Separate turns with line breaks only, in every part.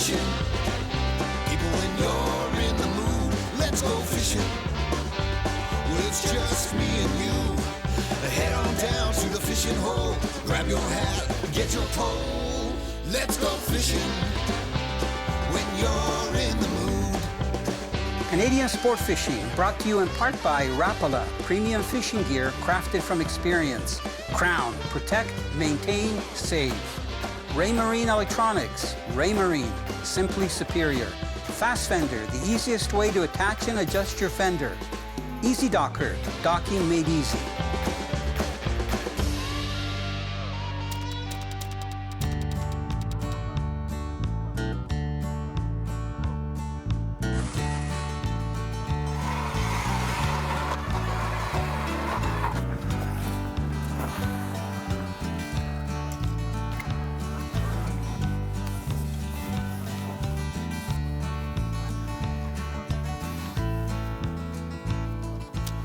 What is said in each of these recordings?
fishing. People, when you're in the mood, let's go fishing. Well, it's just me and you. Head on down to the fishing hole. Grab your hat, get your pole. Let's go fishing when you're in the mood.
Canadian sport fishing, brought to you in part by Rapala, premium fishing gear crafted from experience. Crown, protect, maintain, save. Raymarine Electronics, Raymarine, simply superior. Fast Fender, the easiest way to attach and adjust your fender. Easy Docker, docking made easy.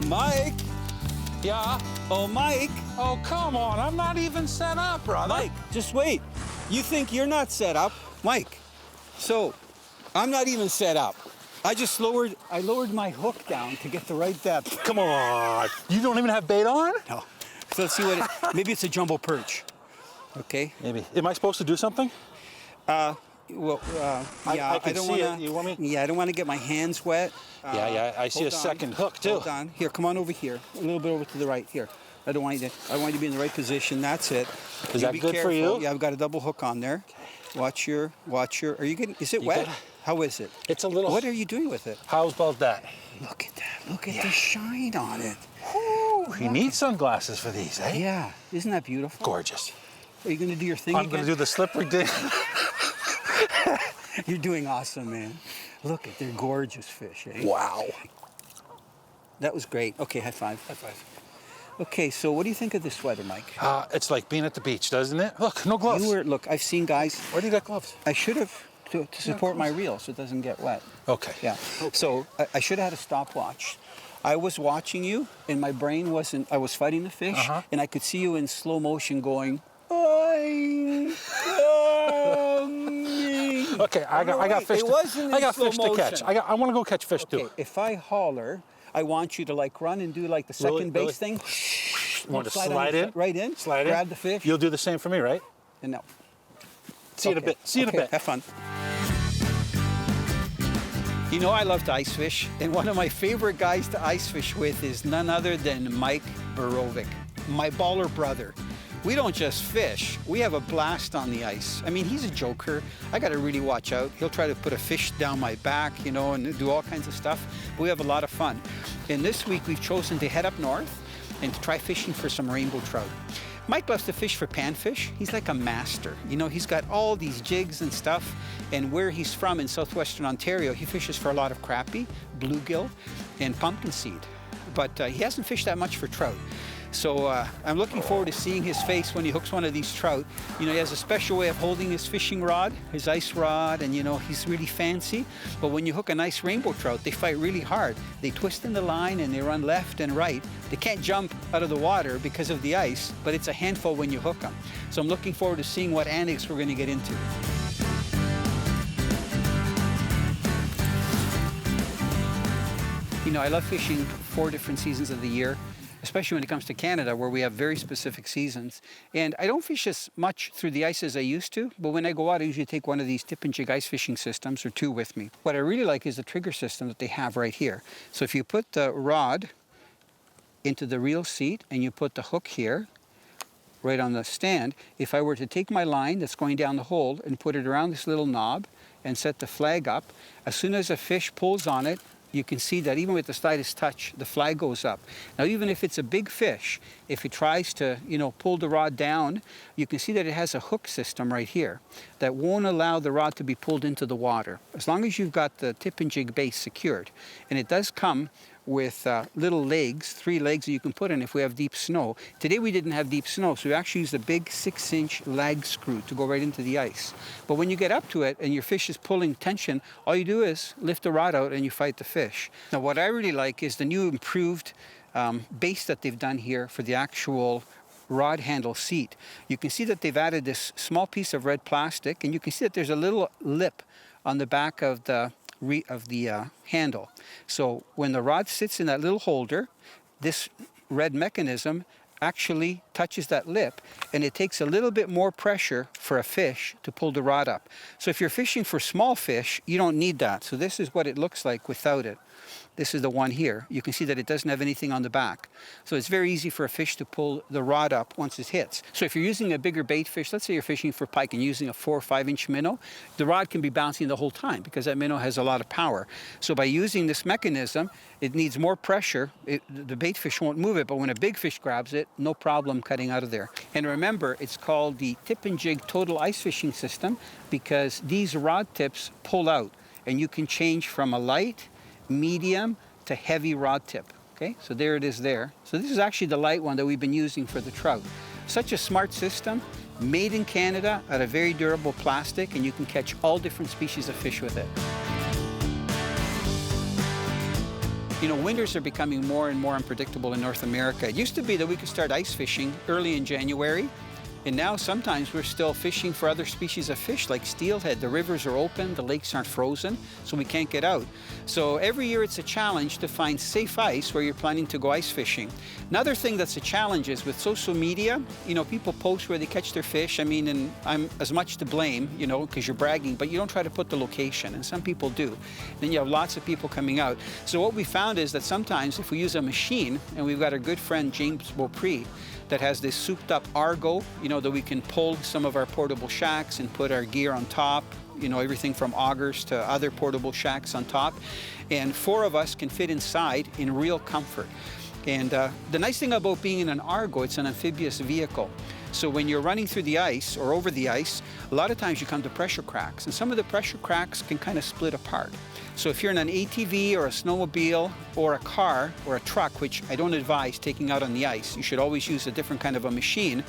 Mike?
Yeah?
Oh, Mike.
Oh, come on. I'm not even set up, brother.
Mike, just wait. You think you're not set up? Mike, so I'm not even set up. I lowered my hook down to get the right depth.
Come on. You don't even have bait on?
No. So let's see what maybe it's a jumbo perch. Okay?
Maybe. Am I supposed to do something?
Yeah,
I can
don't
see
wanna,
it. You want me?
Yeah, I don't want to get my hands wet.
Yeah, I see a second hook too.
Hold on. Here, come on over here. A little bit over to the right. Here. I want you to be in the right position. That's it.
Is that good for you?
Yeah, I've got a double hook on there. Watch your, are you getting, is it wet? How is it?
It's a little.
What are you doing with it?
How about that?
Look at that. Look at the shine on it.
You need sunglasses for these, eh?
Yeah. Isn't that beautiful?
Gorgeous.
Are you going to do your thing
I'm
again?
going to do the slippery ding.
You're doing awesome, man. Look at, they're gorgeous fish, eh?
Wow.
That was great. Okay, high five. High five. Okay, so what do you think of this sweater, Mike?
It's like being at the beach, doesn't it? Look, no gloves.
Look, I've seen guys.
Where do you got gloves?
I should have, to support my reel so it doesn't get wet.
Okay.
Yeah. So I should have had a stopwatch. I was watching you, and my brain wasn't, I was fighting the fish, and I could see you in slow motion going, I'm coming.
Okay, I got fish. I got fish to catch. I want to go catch fish too.
If I holler, I want you to like run and do like the second base thing.
You want to slide in?
Right in.
Slide in.
Grab the fish.
You'll do the same for me, right?
And no.
See you in a bit. See you in a bit.
Have fun. You know I love to ice fish, and one of my favorite guys to ice fish with is none other than Mike Borovic, my baller brother. We don't just fish, we have a blast on the ice. I mean, he's a joker. I gotta really watch out. He'll try to put a fish down my back, you know, and do all kinds of stuff. But we have a lot of fun. And this week we've chosen to head up north and to try fishing for some rainbow trout. Mike loves to fish for panfish. He's like a master. You know, he's got all these jigs and stuff. And where he's from in southwestern Ontario, he fishes for a lot of crappie, bluegill, and pumpkin seed. But he hasn't fished that much for trout. So I'm looking forward to seeing his face when he hooks one of these trout. You know, he has a special way of holding his fishing rod, his ice rod, and you know, he's really fancy. But when you hook a nice rainbow trout, they fight really hard. They twist in the line and they run left and right. They can't jump out of the water because of the ice, but it's a handful when you hook them. So I'm looking forward to seeing what antics we're going to get into. You know, I love fishing 4 different seasons of the year, especially when it comes to Canada, where we have very specific seasons. And I don't fish as much through the ice as I used to, but when I go out, I usually take one of these tip and jig ice fishing systems or 2 with me. What I really like is the trigger system that they have right here. So if you put the rod into the reel seat and you put the hook here, right on the stand, if I were to take my line that's going down the hole and put it around this little knob and set the flag up, as soon as a fish pulls on it, you can see that even with the slightest touch, the flag goes up. Now, even if it's a big fish, if it tries to, you know, pull the rod down, you can see that it has a hook system right here that won't allow the rod to be pulled into the water, as long as you've got the tip and jig base secured. And it does come with little legs, 3 legs that you can put in if we have deep snow. Today we didn't have deep snow, so we actually used a big 6-inch lag screw to go right into the ice. But when you get up to it and your fish is pulling tension, all you do is lift the rod out and you fight the fish. Now what I really like is the new improved base that they've done here for the actual rod handle seat. You can see that they've added this small piece of red plastic, and you can see that there's a little lip on the back of the handle. So when the rod sits in that little holder, this red mechanism actually touches that lip, and it takes a little bit more pressure for a fish to pull the rod up. So if you're fishing for small fish, you don't need that. So this is what it looks like without it. This is the one here. You can see that it doesn't have anything on the back. So it's very easy for a fish to pull the rod up once it hits. So if you're using a bigger bait fish, let's say you're fishing for pike and using a 4 or 5 inch minnow, the rod can be bouncing the whole time because that minnow has a lot of power. So by using this mechanism, it needs more pressure. The bait fish won't move it, but when a big fish grabs it, no problem cutting out of there. And remember, it's called the tip and jig total ice fishing system because these rod tips pull out and you can change from a light, medium to heavy rod tip. Okay, so there it is there. So this is actually the light one that we've been using for the trout. Such a smart system, made in Canada out of very durable plastic, and you can catch all different species of fish with it. You know, winters are becoming more and more unpredictable in North America. It used to be that we could start ice fishing early in January, and now sometimes we're still fishing for other species of fish like steelhead. The rivers are open, the lakes aren't frozen, so we can't get out. So every year it's a challenge to find safe ice where you're planning to go ice fishing. Another thing that's a challenge is with social media, you know, people post where they catch their fish. I mean, and I'm as much to blame, you know, because you're bragging, but you don't try to put the location, and some people do. Then you have lots of people coming out. So what we found is that sometimes if we use a machine, and we've got our good friend James Beaupre, that has this souped up Argo, you know, that we can pull some of our portable shacks and put our gear on top, you know, everything from augers to other portable shacks on top. And 4 of us can fit inside in real comfort. And the nice thing about being in an Argo, it's an amphibious vehicle. So when you're running through the ice or over the ice, a lot of times you come to pressure cracks, and some of the pressure cracks can kind of split apart. So if you're in an ATV or a snowmobile or a car or a truck, which I don't advise taking out on the ice, you should always use a different kind of a machine.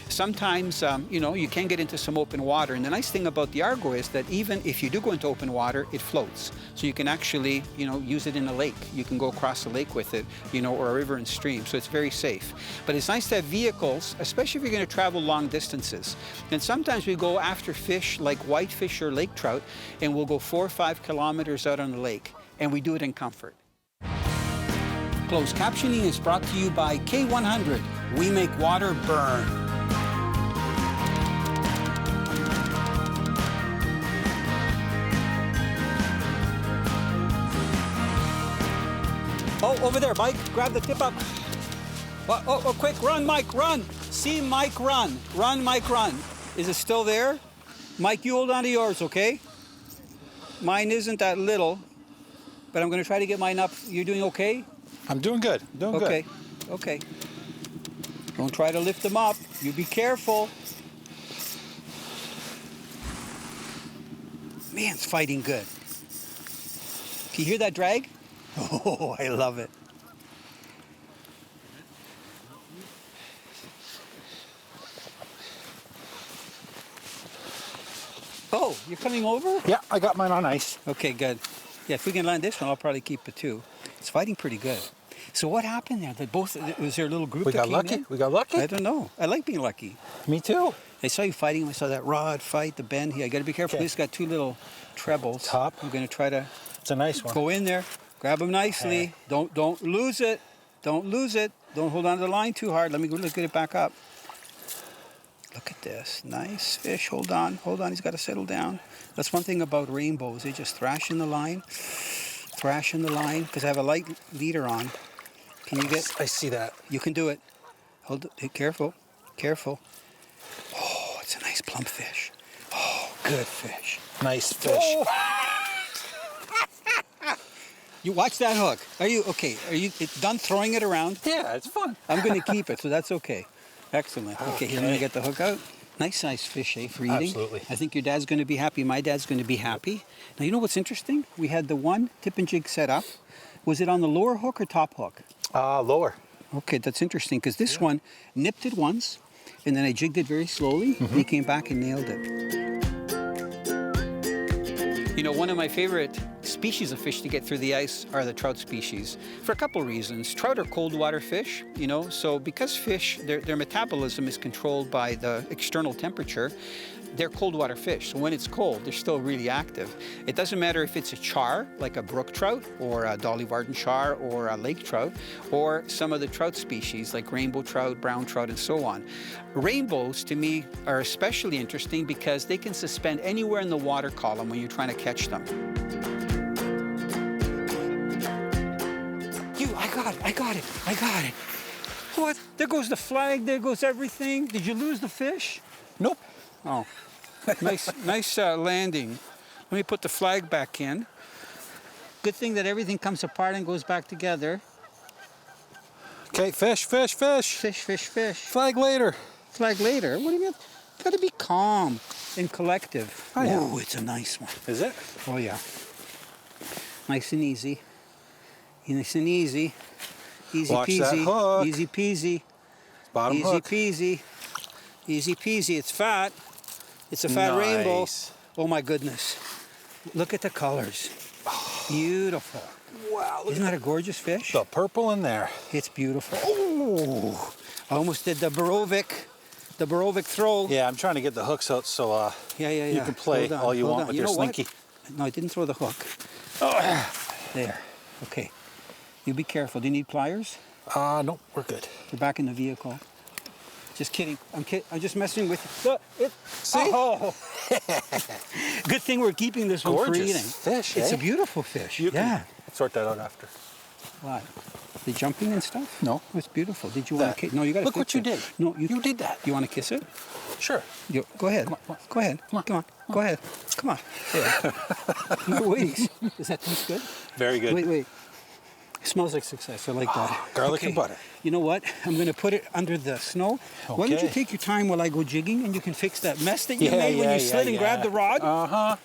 Sometimes, you know, you can get into some open water. And the nice thing about the Argo is that even if you do go into open water, it floats. So you can actually, you know, use it in a lake. You can go across the lake with it, you know, or a river and stream. So it's very safe. But it's nice to have vehicles, especially if you're going to travel long distances. And sometimes we go after fish like whitefish or lake trout, and we'll go 4 or 5 kilometers out on the lake, and we do it in comfort. Closed captioning is brought to you by K100. We make water burn. Oh, over there, Mike. Grab the tip up. Oh, quick, run, Mike, run. See Mike run. Run, Mike, run. Is it still there? Mike, you hold on to yours, okay? Mine isn't that little, but I'm going to try to get mine up. You're doing okay?
I'm doing good. Doing
good. Okay. Don't try to lift them up. You be careful. Man, it's fighting good. Can you hear that drag? Oh, I love it. Oh, you're coming over?
Yeah, I got mine on ice.
Okay, good. Yeah, if we can land this one, I'll probably keep it too. It's fighting pretty good. So what happened there? Was there a little group
We
that
got
came
lucky.
in?
We got lucky.
I don't know. I like being lucky.
Me too.
I saw you fighting. I saw that rod fight, the bend here. I got to be careful.
Okay.
He's got 2 little trebles.
Top.
I'm going to try to
It's a nice one.
go in there, grab them nicely.
Okay.
Don't lose it. Don't lose it. Don't hold on to the line too hard. Let me go get it back up. Look at this. Nice fish. Hold on. He's got to settle down. That's one thing about rainbows. They just thrash in the line. Because I have a light leader on. Can you get?
I see that.
You can do it. Hold it. Careful. Oh, it's a nice plump fish. Oh, good fish.
Nice fish.
Oh. You watch that hook. Are you okay? Are you done throwing it around?
Yeah, it's fun.
I'm going to keep it, so that's okay. Excellent. Okay, here, let me get the hook out. Nice size fish, eh, for eating?
Absolutely.
I think your dad's going to be happy. My dad's going to be happy. Now, you know what's interesting? We had the one tip and jig set up. Was it on the lower hook or top hook?
Lower.
Okay, that's interesting, because this one nipped it once, and then I jigged it very slowly, and he came back and nailed it. You know, one of my favorite species of fish to get through the ice are the trout species, for a couple reasons. Trout are cold water fish, you know, so because fish, their metabolism is controlled by the external temperature, they're cold water fish. So when it's cold, they're still really active. It doesn't matter if it's a char, like a brook trout, or a Dolly Varden char, or a lake trout, or some of the trout species like rainbow trout, brown trout, and so on. Rainbows, to me, are especially interesting because they can suspend anywhere in the water column when you're trying to catch them. I got it. What? There goes the flag, there goes everything. Did you lose the fish?
Nope.
Oh, nice landing. Let me put the flag back in. Good thing that everything comes apart and goes back together.
Okay, fish.
Fish.
Flag later.
Flag later? What do you mean? Gotta be calm and collective.
Oh, yeah.
Oh, it's a nice one.
Is it?
Oh, yeah. Nice and easy. Nice and easy. Easy
Watch
peasy.
that hook.
Easy peasy.
Bottom
Easy
hook.
peasy. Easy peasy. It's fat. It's a fat rainbow.
Nice.
Oh my goodness. Look at the colors. Beautiful.
Wow.
Isn't that a gorgeous fish?
The purple in there.
It's beautiful. Oh, I almost did the Borovic throw.
Yeah, I'm trying to get the hooks out so
Yeah.
you can play
Hold on,
all you
hold
want
on.
with
You
your
know what?
slinky.
No, I didn't throw the hook. Oh, there. Okay. You be careful. Do you need pliers?
Nope, we're good.
You're back in the vehicle. Just kidding. I'm just messing with you. Look,
See?
Oh. Good thing we're keeping this one for
Gorgeous
eating.
fish,
It's
eh?
a beautiful fish.
You
yeah.
can sort that out after.
What? The jumping and stuff?
No.
Oh, it's beautiful. Did you want
That.
to kiss? No, you got to
Look what you did.
No,
You did that.
You want to kiss it?
Sure.
Go ahead.
Come on.
Go ahead.
Come on.
Come on. Go ahead. Come on. There. No, wait. Does that taste good?
Very good.
Wait. It smells like success. I like that.
Garlic and butter.
You know what? I'm going to put it under the snow. Why don't you
Okay.
take your time while I go jigging and you can fix that mess that you
Yeah,
made when
yeah,
you slid and
yeah.
grabbed the rod?
Uh-huh.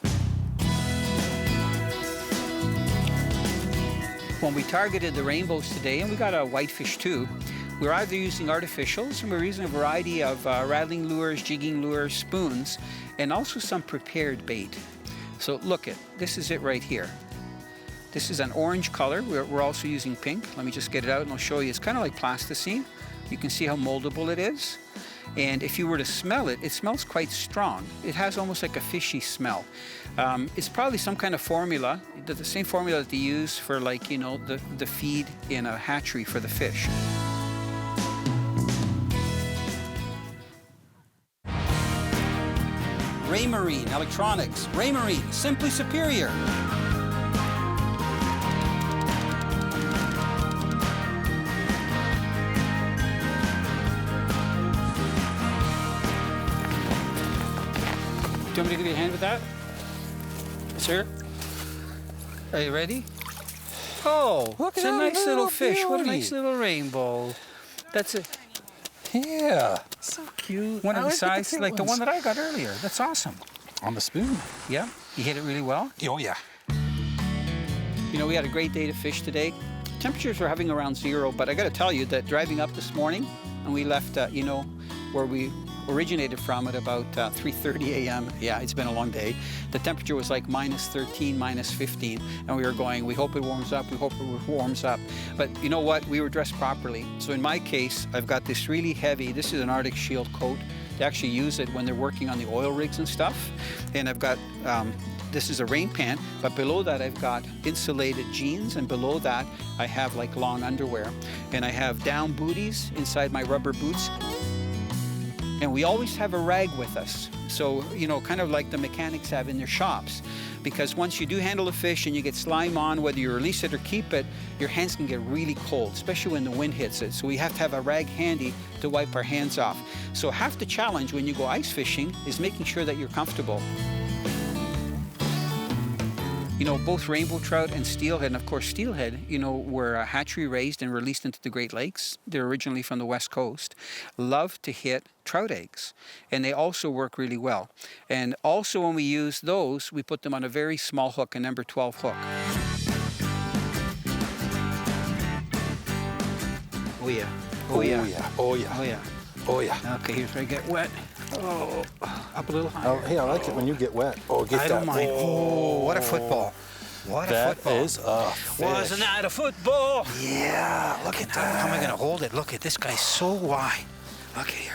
When we targeted the rainbows today, and we got a whitefish too, we're either using artificials and we're using a variety of rattling lures, jigging lures, spoons, and also some prepared bait. So look this is it right here. This is an orange color. We're also using pink. Let me just get it out and I'll show you. It's kind of like plasticine. You can see how moldable it is. And if you were to smell it, it smells quite strong. It has almost like a fishy smell. It's probably some kind of formula, the same formula that they use for like, you know, the feed in a hatchery for the fish. Raymarine Electronics. Raymarine, simply superior. Do you want me to give you a hand with that? Sir? Are you ready? Oh,
Look
it's
at
a
that
nice little
little
fish. What a
beauty.
nice little rainbow. That's it.
Yeah. So cute.
One of
I
the
like
size,
cute
like the
ones.
one that I got earlier. That's awesome.
On the spoon.
Yeah, you hit it really well.
Oh, yeah.
You know, we had a great day to fish today. Temperatures were hovering around 0, but I got to tell you that driving up this morning, and we left, you know, where we originated from at about 3:30 a.m. Yeah, it's been a long day. The temperature was like -13, -15, and we were going, we hope it warms up, we hope it warms up. But you know what? We were dressed properly. So in my case, I've got this really heavy, this is an Arctic Shield coat. They actually use it when they're working on the oil rigs and stuff. And I've got, this is a rain pant, but below that I've got insulated jeans, and below that I have like long underwear. And I have down booties inside my rubber boots. And we always have a rag with us. So, you know, kind of like the mechanics have in their shops. Because once you do handle a fish and you get slime on, whether you release it or keep it, your hands can get really cold, especially when the wind hits it. So we have to have a rag handy to wipe our hands off. So half the challenge when you go ice fishing is making sure that you're comfortable. You know, both rainbow trout and steelhead, and of course steelhead, you know, were hatchery raised and released into the Great Lakes. They're originally from the West Coast. Love to hit trout eggs, and they also work really well. And also when we use those, we put them on a very small hook, a number 12 hook. Oh yeah, oh yeah,
Oh, yeah. Oh, yeah.
oh yeah.
Oh, yeah.
Okay, here's where I get wet. Oh, up a little higher.
Oh, hey, I like it when you get wet. Oh, get
I
that.
don't mind. Oh, what a football. What a football.
That is a fish.
Wasn't that a football? Yeah, look at that. How am I going to hold it? Look at this guy's so wide. Look at here.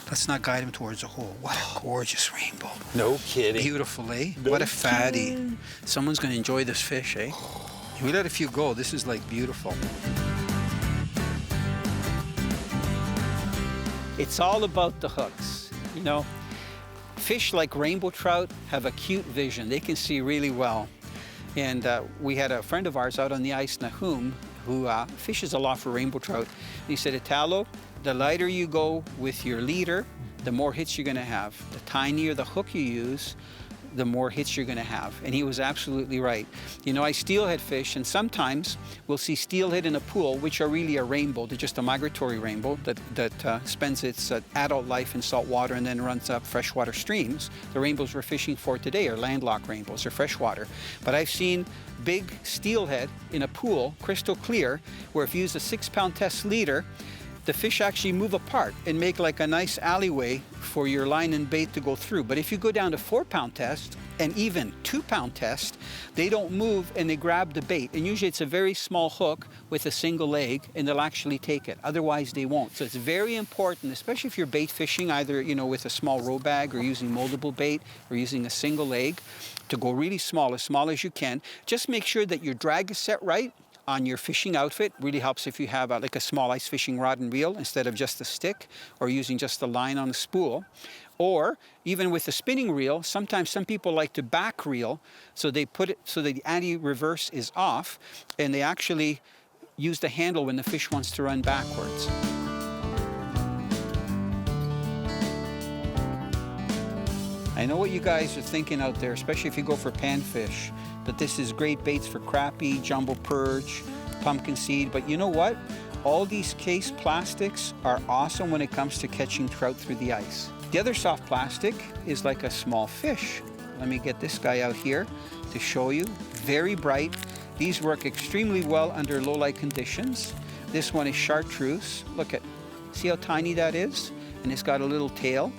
Let's not guide him towards the hole. What a gorgeous rainbow.
No kidding.
Beautiful, eh?
No
What a fatty.
kidding.
Someone's going to enjoy this fish, eh? We let a few go. This is like beautiful. It's all about the hooks, you know. Fish like rainbow trout have acute vision. They can see really well. And we had a friend of ours out on the ice, Nahum, who fishes a lot for rainbow trout. And he said, Italo, the lighter you go with your leader, the more hits you're going to have. The tinier the hook you use, the more hits you're going to have. And he was absolutely right. You know, I steelhead fish, and sometimes we'll see steelhead in a pool, which are really a rainbow. They're just a migratory rainbow that spends its adult life in salt water and then runs up freshwater streams. The rainbows we're fishing for today are landlocked rainbows, or freshwater. But I've seen big steelhead in a pool, crystal clear, where if you use a 6-pound test leader, the fish actually move apart and make like a nice alleyway for your line and bait to go through. But if you go down to 4-pound test and even 2-pound test, they don't move and they grab the bait. And usually it's a very small hook with a single leg and they'll actually take it. Otherwise they won't. So it's very important, especially if you're bait fishing, either, you know, with a small row bag or using moldable bait or using a single leg, to go really small as you can. Just make sure that your drag is set right on your fishing outfit. Really helps if you have like a small ice fishing rod and reel instead of just a stick, or using just a line on a spool. Or even with the spinning reel, sometimes some people like to back reel, so they put it so that the anti-reverse is off, and they actually use the handle when the fish wants to run backwards. I know what you guys are thinking out there, especially if you go for panfish, that this is great baits for crappie, jumbo perch, pumpkin seed, but you know what? All these case plastics are awesome when it comes to catching trout through the ice. The other soft plastic is like a small fish. Let me get this guy out here to show you. Very bright. These work extremely well under low light conditions. This one is chartreuse. Look at, see how tiny that is? And it's got a little tail.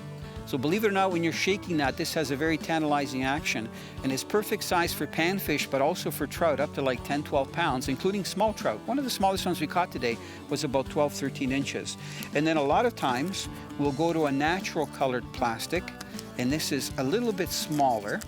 So believe it or not, when you're shaking that, this has a very tantalizing action, and it's perfect size for panfish, but also for trout up to like 10, 12 pounds, including small trout. One of the smallest ones we caught today was about 12, 13 inches. And then a lot of times we'll go to a natural colored plastic, and this is a little bit smaller,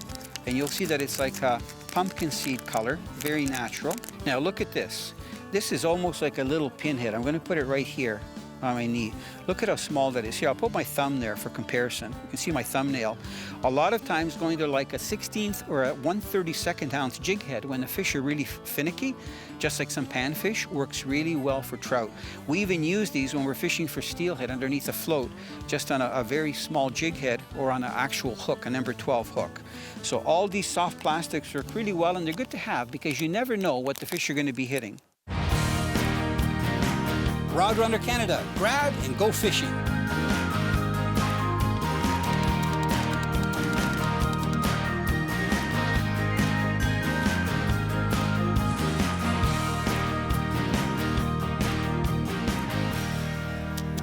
and you'll see that it's like a pumpkin seed color, very natural. Now look at this. This is almost like a little pinhead. I'm going to put it right here on my knee. Look at how small that is. Here, I'll put my thumb there for comparison. You can see my thumbnail. A lot of times going to like a 16th or a 1/32 ounce jig head when the fish are really finicky, just like some panfish, works really well for trout. We even use these when we're fishing for steelhead underneath a float, just on a very small jig head or on an actual hook, a number 12 hook. So all these soft plastics work really well, and they're good to have because you never know what the fish are going to be hitting. Rod Runner Canada, grab and go fishing.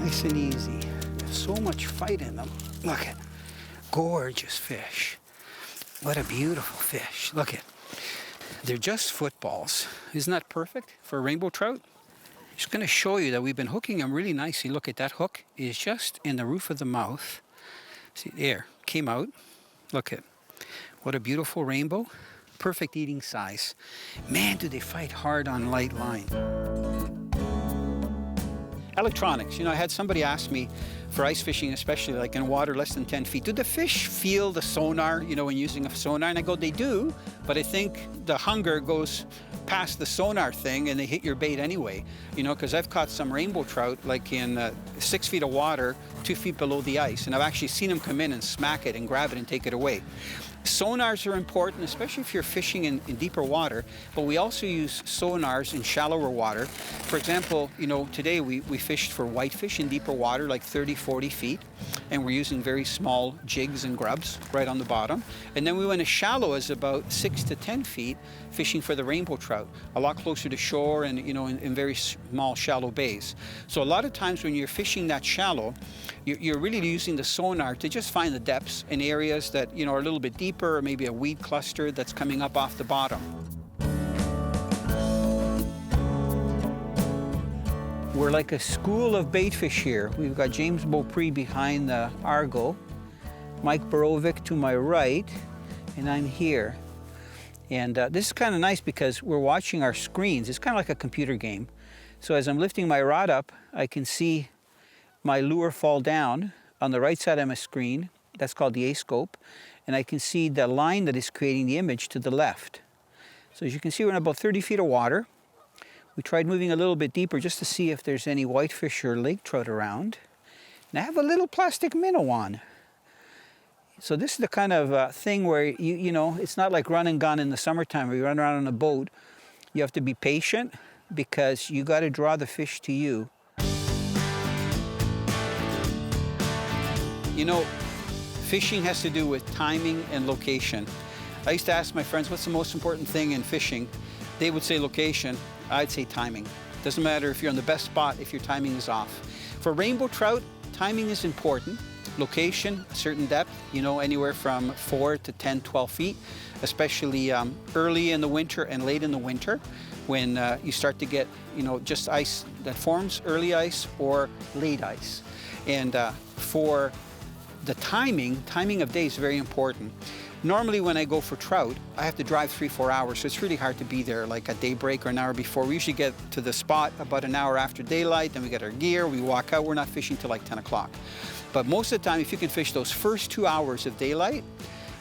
Nice and easy. There's so much fight in them. Look at, gorgeous fish. What a beautiful fish. Look at, they're just footballs. Isn't that perfect for rainbow trout? Just going to show you that we've been hooking them really nicely. Look at that hook is just in the roof of the mouth. See, there, came out. Look at, what a beautiful rainbow. Perfect eating size. Man, do they fight hard on light line. Electronics. You know, I had somebody ask me for ice fishing, especially like in water less than 10 feet, do the fish feel the sonar, you know, when using a sonar? And I go, they do, but I think the hunger goes past the sonar thing and they hit your bait anyway, you know, because I've caught some rainbow trout like in 6 feet of water, 2 feet below the ice, and I've actually seen them come in and smack it and grab it and take it away. Sonars are important, especially if you're fishing in deeper water, but we also use sonars in shallower water. For example, you know, today we fished for whitefish in deeper water, like 30, 40 feet, and we're using very small jigs and grubs right on the bottom. And then we went as shallow as about 6 to 10 feet, fishing for the rainbow trout, a lot closer to shore and, you know, in very small, shallow bays. So a lot of times when you're fishing that shallow, you're really using the sonar to just find the depths in areas that, you know, are a little bit deeper, or maybe a weed cluster that's coming up off the bottom. We're like a school of baitfish here. We've got James Beaupre behind the Argo, Mike Borovic to my right, and I'm here. And this is kind of nice because we're watching our screens. It's kind of like a computer game. So as I'm lifting my rod up, I can see my lure fall down on the right side of my screen. That's called the A-scope. And I can see the line that is creating the image to the left. So as you can see, we're in about 30 feet of water. We tried moving a little bit deeper just to see if there's any whitefish or lake trout around. And I have a little plastic minnow on. So this is the kind of thing where, you know, it's not like run and gun in the summertime where you run around on a boat. You have to be patient because you got to draw the fish to you. You know, fishing has to do with timing and location. I used to ask my friends, what's the most important thing in fishing? They would say location. I'd say timing. Doesn't matter if you're on the best spot if your timing is off. For rainbow trout, timing is important. Location, certain depth, you know, anywhere from 4 to 10, 12 feet, especially early in the winter and late in the winter when you start to get, you know, just ice that forms, early ice or late ice. And for the timing of day is very important. Normally when I go for trout, I have to drive 3-4 hours, so it's really hard to be there like at daybreak or an hour before. We usually get to the spot about an hour after daylight, then we get our gear, we walk out, we're not fishing till like 10 o'clock. But most of the time, if you can fish those first 2 hours of daylight,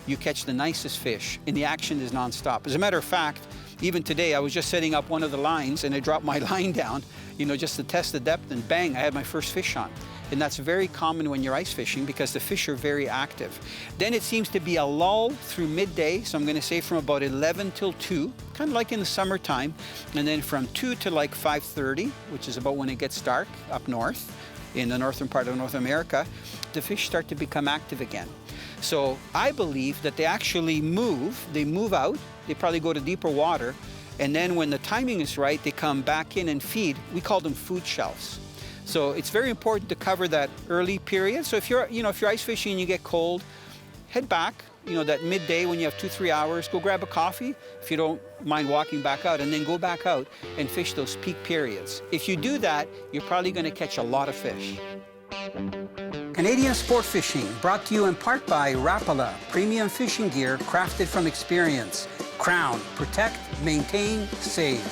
you catch the nicest fish, and the action is nonstop. As a matter of fact, even today, I was just setting up one of the lines, and I dropped my line down, you know, just to test the depth, and bang, I had my first fish on. And that's very common when you're ice fishing because the fish are very active. Then it seems to be a lull through midday, so I'm going to say from about 11 till 2, kind of like in the summertime, and then from 2 to like 5:30, which is about when it gets dark up north, in the northern part of North America, the fish start to become active again. So I believe that they actually they move out, they probably go to deeper water, and then when the timing is right, they come back in and feed. We call them food shelves. So it's very important to cover that early period. So if you're ice fishing and you get cold, head back, you know, that midday when you have 2-3 hours, go grab a coffee if you don't mind walking back out, and then go back out and fish those peak periods. If you do that, you're probably going to catch a lot of fish.
Canadian Sport Fishing, brought to you in part by Rapala, premium fishing gear crafted from experience. Crown, protect, maintain, save.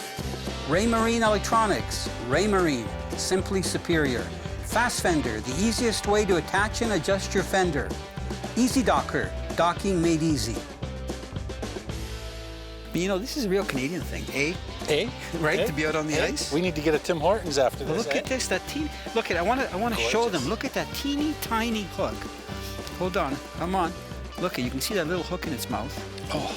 Raymarine Electronics, Raymarine, simply superior. Fast Fender, the easiest way to attach and adjust your fender. Easy Docker, docking made easy.
You know, this is a real Canadian thing, eh?
Eh?
Right,
Eh?
to be out on the
Eh?
ice.
We need to get a Tim Hortons after this.
Look at this, that teeny. Look at, I want to show them. Look at that teeny tiny hook. Hold on, come on. Look, you can see that little hook in its mouth.
Oh.